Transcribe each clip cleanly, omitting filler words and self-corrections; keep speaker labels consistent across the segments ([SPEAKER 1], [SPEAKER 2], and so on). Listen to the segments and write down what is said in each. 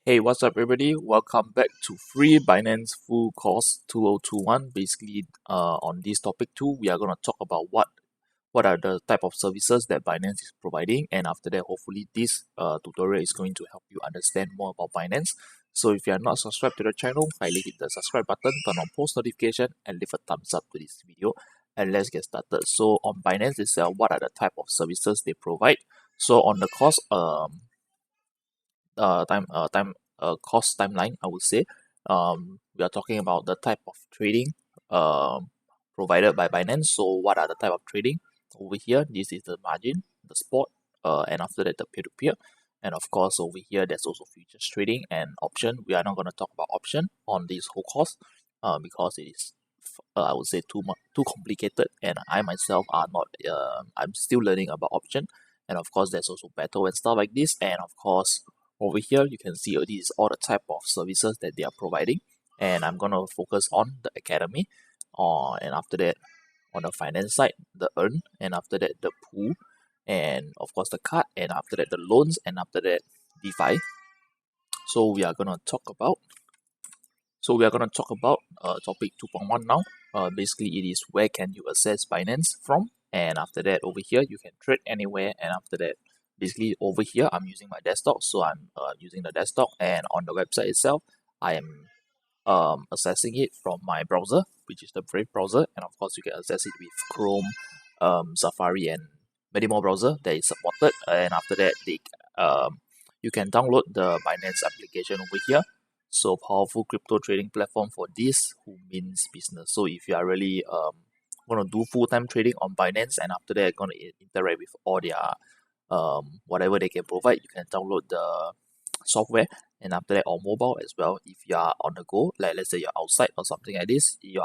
[SPEAKER 1] Hey, what's up, everybody? Welcome back to Free Binance Full Course 2021. Basically, on this topic 2, we are going to talk about what are the type of services that Binance is providing, and after that, hopefully, this tutorial is going to help you understand more about Binance. So, if you are not subscribed to the channel, kindly hit the subscribe button, turn on post notification, and leave a thumbs up to this video. And let's get started. So, on Binance itself, what are the type of services they provide? So, on the course, cost timeline, I would say. We are talking about the type of trading provided by Binance. So what are the type of trading? Over here, this is the margin, the spot, and after that the peer-to-peer. And of course, over here, there's also futures trading and option. We are not going to talk about option on this whole course because it is, I would say, too complicated. And I myself are not, I'm still learning about option. And of course, there's also battle and stuff like this. And of course, over here, you can see this is all the type of services that they are providing. And I'm going to focus on the academy. And after that, on the finance side, the earn. And after that, the pool. And of course, the card. And after that, the loans. And after that, DeFi. So we are going to talk about topic 2.1 now. Basically, it is where can you access Binance from, and after that, over here you can trade anywhere. And after that, basically over here I'm using my desktop, so I'm using the desktop, and on the website itself, I am accessing it from my browser, which is the Brave browser, and of course you can access it with Chrome, Safari, and many more browser that is supported. And after that, you can download the Binance application over here. So powerful crypto trading platform for this who means business. So if you are really gonna do full-time trading on Binance, and after that gonna interact with all their whatever they can provide, you can download the software. And after that, on mobile as well, if you are on the go, like let's say you're outside or something like this, if you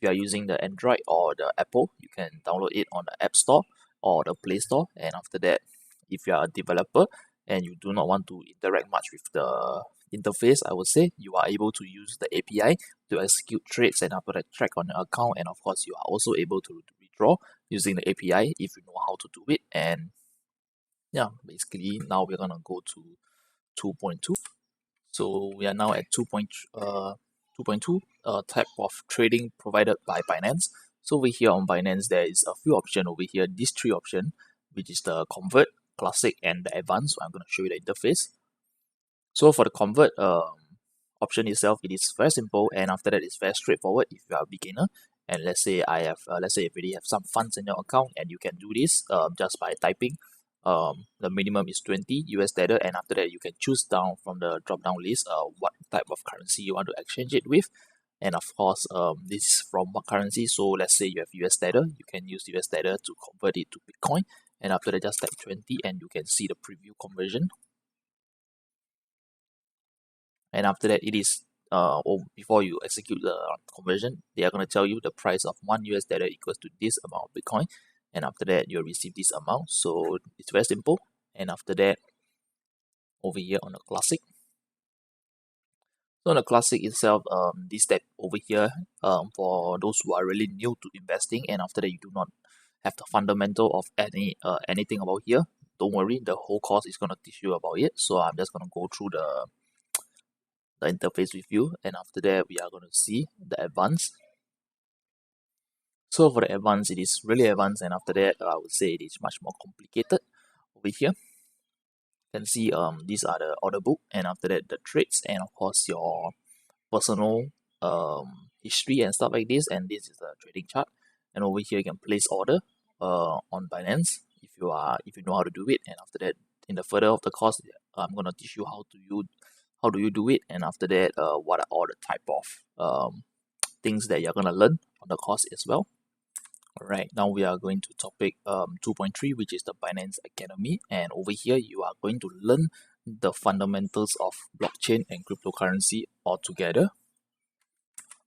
[SPEAKER 1] are using the Android or the Apple, you can download it on the App Store or the Play Store. And after that, if you are a developer and you do not want to interact much with the interface, I would say you are able to use the API to execute trades and after that track on your account. And of course, you are also able to withdraw using the API if you know how to do it. And yeah, basically now we're gonna go to 2.2. So we are now at 2.2 type of trading provided by Binance. So over here on Binance, there is a few options over here. These three options, which is the convert, classic, and the advanced. So I'm going to show you the interface. So for the convert option itself, it is very simple, and after that, it's very straightforward. If you are a beginner, and let's say let's say you already have some funds in your account, and you can do this just by typing. The minimum is 20 US dollar, and after that, you can choose down from the drop down list what type of currency you want to exchange it with. And of course, this is from what currency. So let's say you have US dollar, you can use US dollar to convert it to Bitcoin, and after that, just type 20, and you can see the preview conversion. And after that, it is or before you execute the conversion, they are going to tell you the price of $1 US equals to this amount of Bitcoin, and after that you'll receive this amount. So it's very simple. And after that, over here on the classic, so on the classic itself, this step over here, for those who are really new to investing, and after that you do not have the fundamental of anything about here, don't worry, the whole course is going to teach you about it. So I'm just going to go through the interface with you, and after that we are going to see the advanced. So for the advanced, it is really advanced, and after that I would say it is much more complicated. Over here you can see these are the order book, and after that the trades, and of course your personal history and stuff like this, and this is the trading chart. And over here you can place order on Binance if you know how to do it. And after that, in the further of the course, I'm going to teach you how do you do it, and after that what are all the type of things that you're going to learn on the course as well. Alright, now we are going to topic 2.3, which is the Binance Academy, and over here you are going to learn the fundamentals of blockchain and cryptocurrency all together.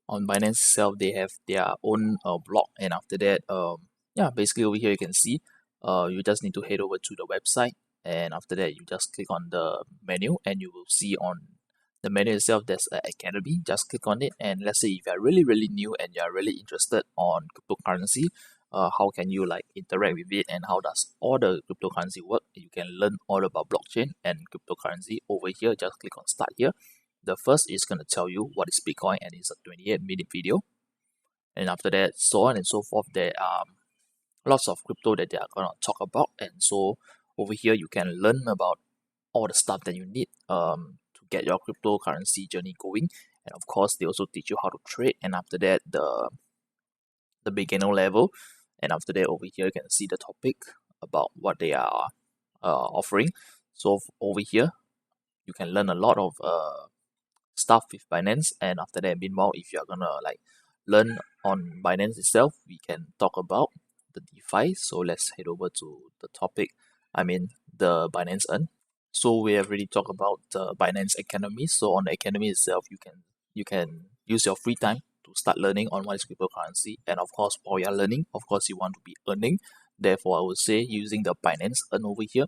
[SPEAKER 1] On Binance itself, they have their own blog, and after that, yeah, basically over here you can see, you just need to head over to the website, and after that you just click on the menu, and you will see on the menu itself there's an academy. Just click on it, and let's say if you're really new and you're really interested on cryptocurrency, how can you like interact with it, and how does all the cryptocurrency work. You can learn all about blockchain and cryptocurrency over here. Just click on start here. The first is going to tell you what is Bitcoin, and it's a 28-minute video. And after that, so on and so forth, there are lots of crypto that they are going to talk about. And so over here you can learn about all the stuff that you need to get your cryptocurrency journey going. And of course they also teach you how to trade, and after that the beginner level. And after that, over here you can see the topic about what they are offering. So over here you can learn a lot of stuff with Binance. And after that, meanwhile, if you're gonna like learn on Binance itself, we can talk about the DeFi. So let's head over to the topic, the Binance Earn. So we have already talked about the Binance Academy. So on the Academy itself, you can use your free time to start learning on what is cryptocurrency. And of course, while you're learning, of course you want to be earning. Therefore, I would say using the Binance Earn over here,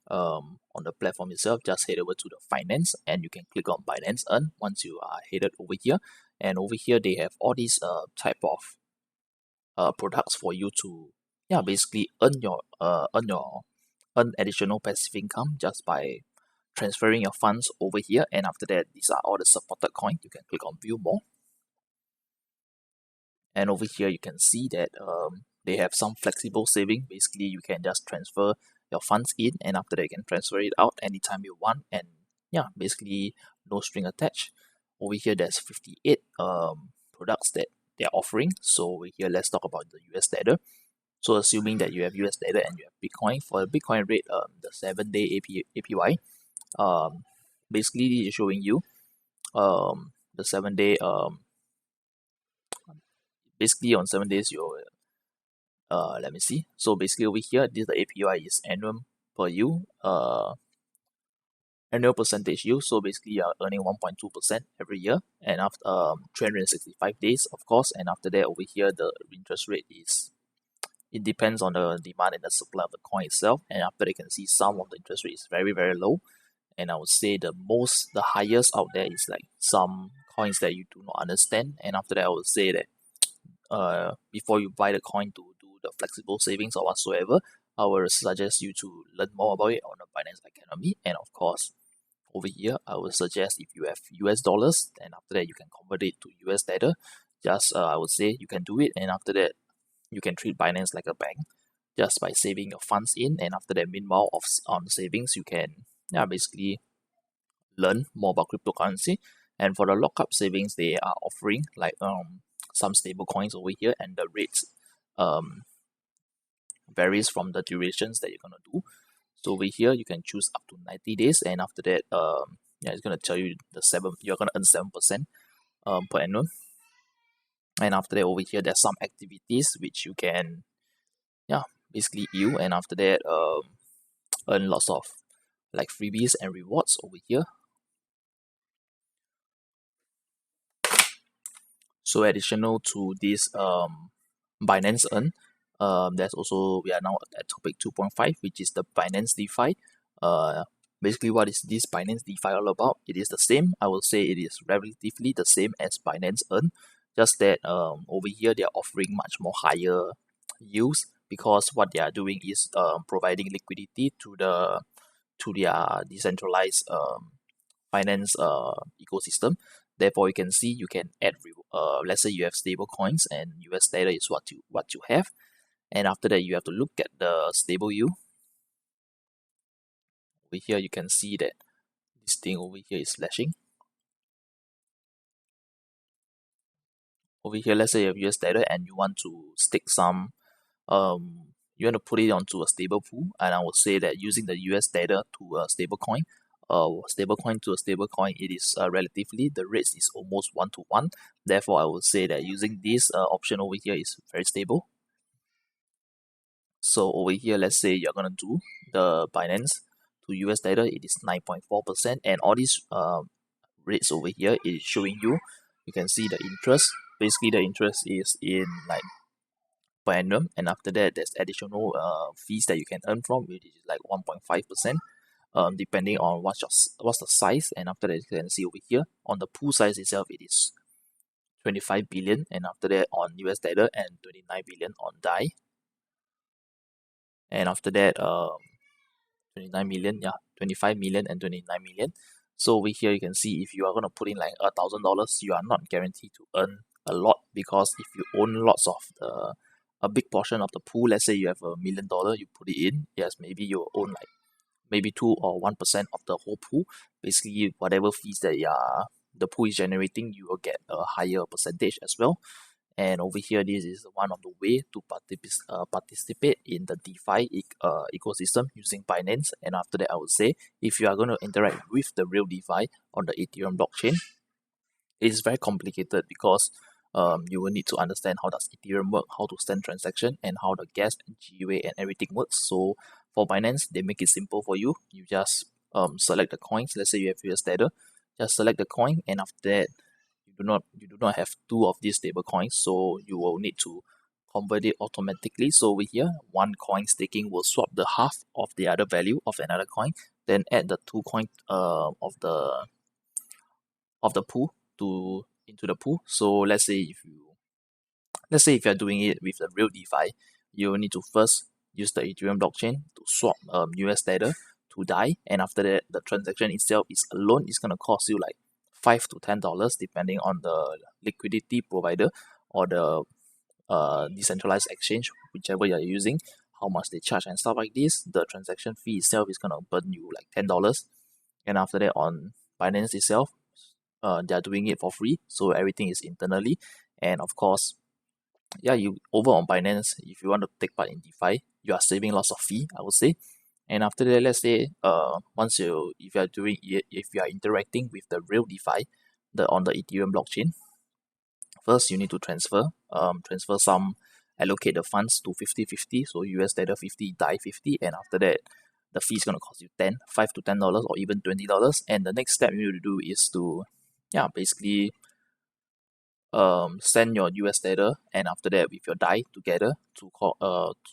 [SPEAKER 1] on the platform itself, just head over to the finance and you can click on Binance Earn once you are headed over here. And over here they have all these type of products for you to basically earn additional passive income just by transferring your funds over here. And after that, these are all the supported coins. You can click on view more, and over here you can see that they have some flexible saving. Basically you can just transfer your funds in, and after that you can transfer it out anytime you want, and basically no string attached. Over here there's 58 products that they're offering. So over here let's talk about the US Tether. So assuming that you have US Tether and you have Bitcoin, for the Bitcoin rate, the 7-day APY, basically it is showing you the 7-day, basically on 7 days you let me see. So basically over here, this the APY is annual per you, annual percentage yield. So basically you're earning 1.2% every year, and after 365 days of course. And after that, over here the interest rate is, it depends on the demand and the supply of the coin itself. And after that, you can see some of the interest rate is very, very low. And I would say the highest out there is like some coins that you do not understand. And after that, I would say that before you buy the coin to do the flexible savings or whatsoever, I would suggest you to learn more about it on the Binance Academy. And of course, over here, I would suggest if you have US dollars, and after that you can convert it to US Tether. Just I would say you can do it, and after that you can treat Binance like a bank just by saving your funds in. And after that, meanwhile on savings, you can basically learn more about cryptocurrency. And for the lockup savings, they are offering like some stable coins over here, and the rates varies from the durations that you're gonna do. So over here you can choose up to 90 days, and after that it's gonna tell you you're gonna earn 7% per annum. And after that, over here there's some activities which you can basically you, and after that earn lots of like freebies and rewards over here. So additional to this Binance Earn, there's also, we are now at topic 2.5, which is the Binance DeFi. Basically what is this Binance DeFi all about? It is the same, I will say it is relatively the same as Binance Earn, just that over here they are offering much more higher yields, because what they are doing is providing liquidity to their decentralized finance ecosystem. Therefore, you can see you can add, let's say you have stable coins and US Tether is what you have, and after that you have to look at the stable yield. Over here you can see that this thing over here is flashing. Over here, let's say you have US Tether and you want to stick some, you want to put it onto a stable pool, and I would say that using the US Tether to a stable coin, to a stable coin, it is relatively, the rates is almost 1-to-1. Therefore, I would say that using this option over here is very stable. So over here, let's say you're gonna do the Binance to US Tether, it is 9.4%, and all these rates over here is showing you. You can see the interest. Basically, the interest is in like per annum, and after that, there's additional fees that you can earn from, which is like 1.5%. Depending on what's the size. And after that, you can see over here on the pool size itself, it is 25 billion, and after that on US Tether, and 29 billion on DAI. and after that 29 million, yeah, 25 million and 29 million. So over here you can see if you are going to put in like $1,000, you are not guaranteed to earn a lot, because if you own lots of a big portion of the pool, let's say you have $1 million, you put it in, yes, maybe you own like maybe 2 or 1% of the whole pool. Basically, whatever fees that the pool is generating, you will get a higher percentage as well. And over here, this is one of the way to participate in the DeFi ecosystem using Binance. And after that, I would say if you are going to interact with the real DeFi on the Ethereum blockchain, it's very complicated, because you will need to understand how does Ethereum work, how to send transaction, and how the gas and GUA and everything works. So for Binance, they make it simple for you. You just select the coins. Let's say you have US Tether, just select the coin, and after that, you do not have two of these stable coins, so you will need to convert it automatically. So over here, one coin staking will swap the half of the other value of another coin, then add the 2 coin of the pool to into the pool. So let's say if you're doing it with the real DeFi, you will need to first use the Ethereum blockchain to swap US Tether to DAI, and after that, the transaction itself is gonna cost you like $5 to $10, depending on the liquidity provider or the decentralized exchange, whichever you're using, how much they charge and stuff like this. The transaction fee itself is gonna burn you like $10, and after that, on Binance itself, they're doing it for free, so everything is internally. And of course, yeah, you over on Binance, if you want to take part in DeFi, you are saving lots of fee, I would say. And after that, let's say once you if you are doing it, if you are interacting with the real DeFi, the on the Ethereum blockchain, first you need to transfer some, allocate the funds to 50-50, so US Tether 50, DAI 50, and after that, the fee is gonna cost you $5 to $10 or even $20. And the next step you need to do is to, yeah, basically send your US Tether, and after that with your DAI together to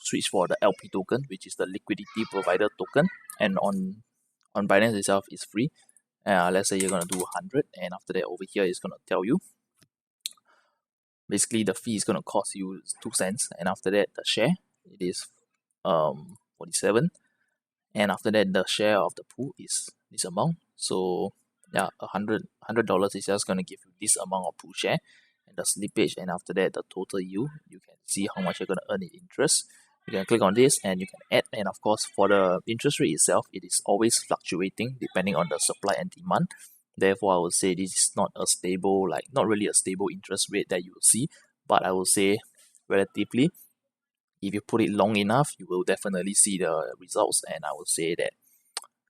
[SPEAKER 1] switch for the LP token, which is the liquidity provider token. And on Binance itself is free. Let's say you're gonna do 100, and after that over here it's gonna tell you basically the fee is gonna cost you 2 cents, and after that the share it is 47, and after that the share of the pool is this amount. So yeah, $100 is just gonna give you this amount of pool share and the slippage, and after that the total you can see how much you're gonna earn in interest. You can click on this and you can add, and of course for the interest rate itself, it is always fluctuating depending on the supply and demand. Therefore, I would say this is not a stable, like not really a stable interest rate that you will see, but I would say relatively, if you put it long enough, you will definitely see the results. And I would say that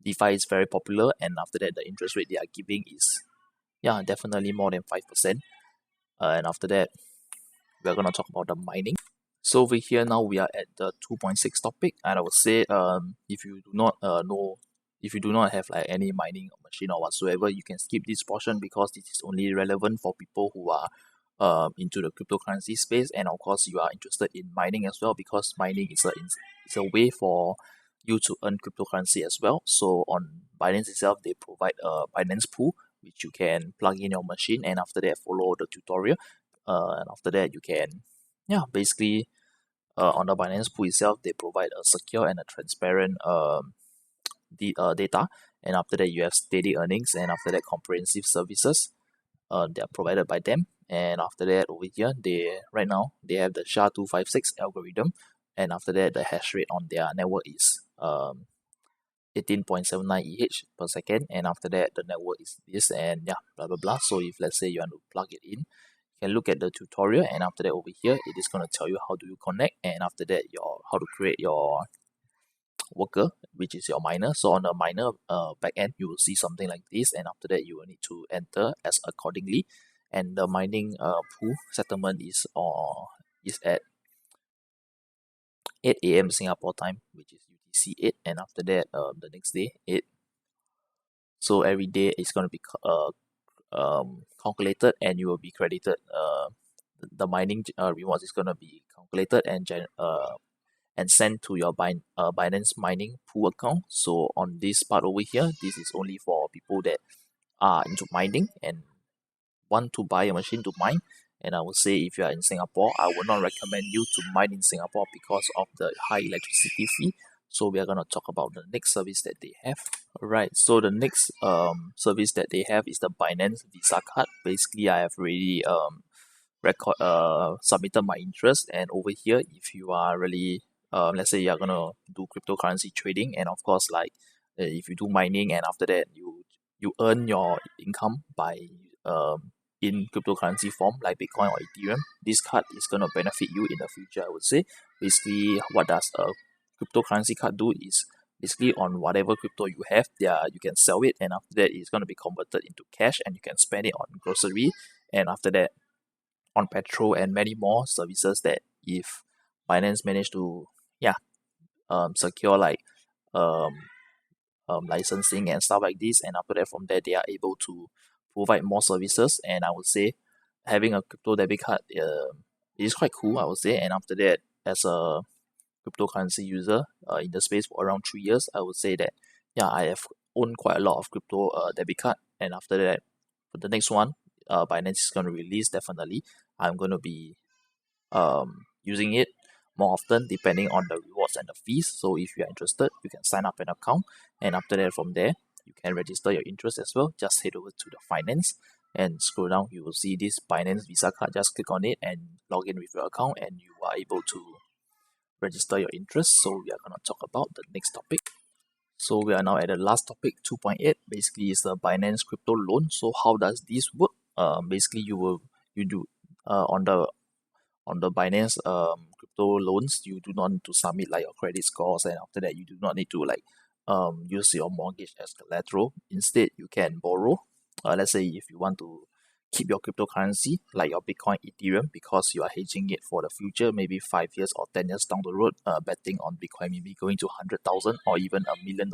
[SPEAKER 1] DeFi is very popular, and after that, the interest rate they are giving is, yeah, definitely more than 5%. And after that, we're gonna talk about the mining. So over here now we are at the 2.6 topic, and I would say if you do not know, if you do not have like any mining machine or whatsoever, you can skip this portion, because this is only relevant for people who are into the cryptocurrency space, and of course you are interested in mining as well, because mining is a way for you to earn cryptocurrency as well. So on Binance itself, they provide a Binance pool which you can plug in your machine, and after that follow the tutorial, and after that you can, yeah, basically on the Binance pool itself, they provide a secure and a transparent data, and after that you have steady earnings, and after that comprehensive services they are provided by them. And after that over here, right now they have the SHA-256 algorithm, and after that the hash rate on their network is 18.79 EH per second, and after that the network is this, and yeah, blah blah blah. So if let's say you want to plug it in, you can look at the tutorial, and after that over here it is going to tell you how do you connect, and after that how to create your worker, which is your miner. So on the miner back end, you will see something like this, and after that you will need to enter as accordingly. And the mining pool settlement is at 8 a.m. Singapore time, which is UTC 8, and after that the next day 8. So every day it's going to be calculated, and you will be credited the mining rewards is going to be calculated and sent to your Binance mining pool account. So on this part over here, this is only for people that are into mining and want to buy a machine to mine. And I would say if you are in Singapore, I would not recommend you to mine in Singapore because of the high electricity fee. So we are going to talk about the next service that they have. Alright, so the next service that they have is the Binance Visa card. Basically, I have already submitted my interest, and over here, if you are really let's say you are gonna do cryptocurrency trading, and of course, like if you do mining, and after that you earn your income by in cryptocurrency form like Bitcoin or Ethereum, this card is gonna benefit you in the future, I would say. Basically, what does a cryptocurrency card do is basically on whatever crypto you have, you can sell it, and after that it's gonna be converted into cash, and you can spend it on grocery, and after that on petrol and many more services that if Binance managed to secure like um, licensing and stuff like this, and after that from there they are able to provide more services. And I would say having a crypto debit card is quite cool, I would say. And after that, as a cryptocurrency user in the space for around 3 years, I would say that I have owned quite a lot of crypto debit card. And after that, for the next one, Binance is going to release, definitely I'm going to be using it more often depending on the rewards and the fees. So if you are interested, you can sign up an account, and after that from there you can register your interest as well. Just head over to the finance and scroll down, you will see this Binance Visa card. Just click on it and log in with your account, and you are able to register your interest. So we are going to talk about the next topic. So we are now at the last topic, 2.8. Basically, is the Binance crypto loan. So how does this work? Basically, you do on the Binance crypto loans, you do not need to submit like your credit scores, and after that you do not need to like use your mortgage as collateral. Instead, you can borrow. Let's say if you want to keep your cryptocurrency like your Bitcoin, Ethereum, because you are hedging it for the future, maybe 5 years or 10 years down the road, betting on Bitcoin maybe going to 100,000 or even $1 million.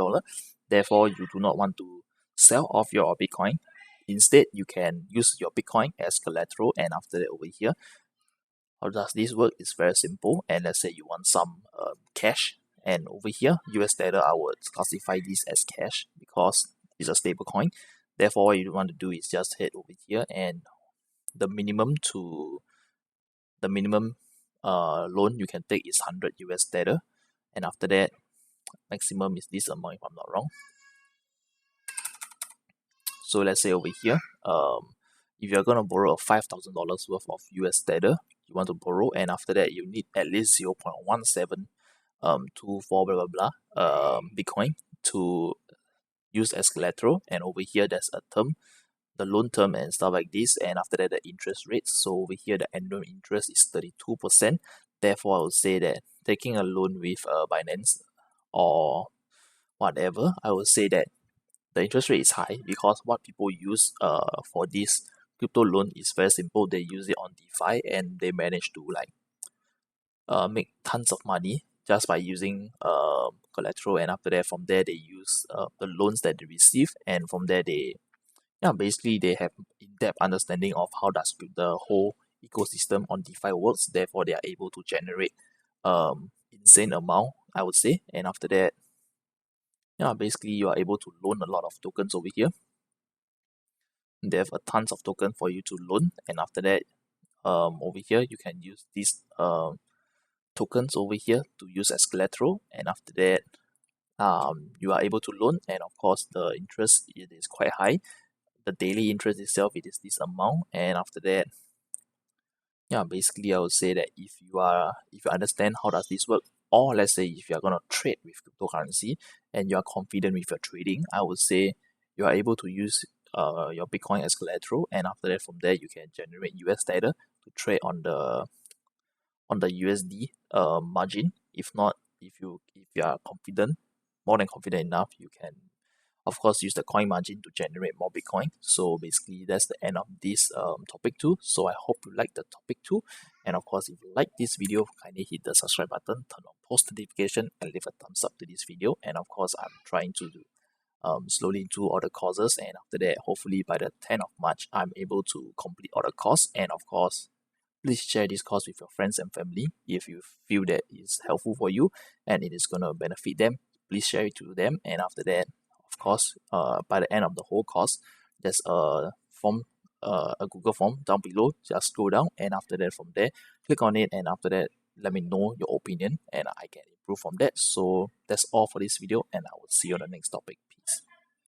[SPEAKER 1] Therefore, you do not want to sell off your Bitcoin. Instead, you can use your Bitcoin as collateral, and after that over here, how does this work? It's very simple. And let's say you want some cash, and over here, US dollar, I would classify this as cash because it's a stable coin. Therefore, what you want to do is just head over here, and the minimum loan you can take is 100 US dollar, and after that, maximum is this amount if I'm not wrong. So let's say over here, if you're gonna borrow a $5,000 worth of US dollar, you want to borrow, and after that you need at least 0.1724 blah blah blah Bitcoin to use as collateral. And over here there's a term, the loan term and stuff like this, and after that the interest rates. So over here the annual interest is 32%. Therefore, I would say that taking a loan with Binance or whatever, I would say that the interest rate is high because what people use for this crypto loan is very simple. They use it on DeFi, and they manage to like make tons of money just by using collateral. And after that, from there they use the loans that they receive, and from there they basically they have in-depth understanding of how does the whole ecosystem on DeFi works. Therefore, they are able to generate insane amount, I would say. And after that, basically you are able to loan a lot of tokens over here. They have a tons of token for you to loan, and after that, over here you can use these tokens over here to use as collateral, and after that, you are able to loan, and of course the interest, it is quite high. The daily interest itself, it is this amount, and after that, basically I would say that if you understand how does this work, or let's say if you are gonna trade with cryptocurrency and you are confident with your trading, I would say you are able to use your Bitcoin as collateral, and after that from there you can generate US dollar to trade on the USD margin. If not, if you are confident, more than confident enough, you can of course use the coin margin to generate more Bitcoin. So basically that's the end of this topic 2. So I hope you like the topic 2, and of course if you like this video, kindly hit the subscribe button, turn on post notification, and leave a thumbs up to this video. And of course I'm trying to slowly do all the courses, and after that hopefully by the 10th of March I'm able to complete all the course. And of course, please share this course with your friends and family if you feel that it's helpful for you and it is going to benefit them. Please share it to them. And after that, of course, by the end of the whole course, there's a form a Google form down below. Just scroll down, and after that from there, click on it, and after that let me know your opinion and I can improve from that. So that's all for this video, and I will see you on the next topic.